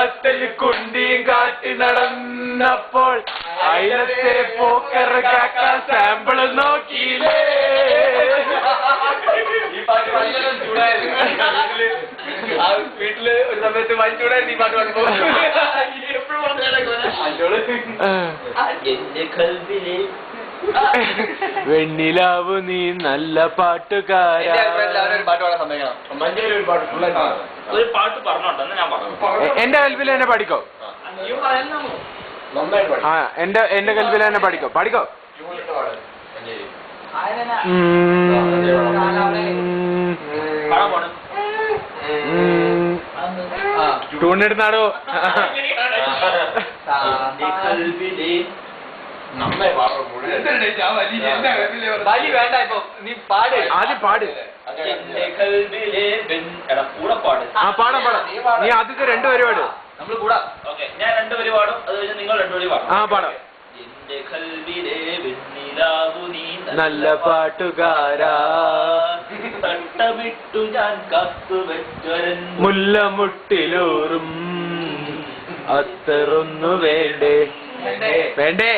ബസ്സിൽ കുണ്ടിയും കാട്ടി നടന്നപ്പോൾ അയിലത്തെ പോക്കർ കാക്ക സാമ്പിള് നോക്കിയില്ലേ. ഈ പാട്ട് ഭയങ്കര ചൂടായിരുന്നു. വീട്ടില് ഒരു സമയത്ത് ഭയങ്കര ചൂടായിരുന്നു ഈ പാട്ട് പാടുമ്പോ. എന്റെ കൽവിലെ വെണ്ണിലാവു നീ നല്ല പാട്ടുകാരാ. ഒരു പാട്ട് പാടാൻ സമ്മതിക്കണം. മഞ്ചേരി ഒരു പാട്ട് ഫുൾ ഒരു പാട്ട് പറഞ്ഞോട്ടെ ഞാൻ പറഞ്ഞു. എന്റെ കൽവിൽ തന്നെ പഠിക്കോ. നന്നായിട്ട് പാടും. എന്റെ കൽവിൽ തന്നെ പഠിക്കോ. പഠിക്കോ. മഞ്ചേരി ടൂണിടുന്നാടോ. വലി വേണ്ട. ഇപ്പൊ നീ പാട്. ആദ്യം പാട്. കൂടെ പാട്. ആ പാടാം പാടാം. നീ ആദ്യത്തെ 2 വരി പാട്. നമ്മൾ കൂടാ. ഓക്കെ, ഞാൻ 2 വരി പാടും. അത് കഴിഞ്ഞ് നിങ്ങൾ 2 വരി പാടും. ആ പാടാം. എന്റെ കൽവിലെ വെണ്ണിലാവു നീ നല്ല പാട്ടുകാരാ. തട്ടമിട്ടു ഞാൻ കാത്തുവെച്ചൊരൻ മുല്ലമുട്ടിലൂറും അത്തറൊന്നു വേണ്ടേ. വേണ്ടേ.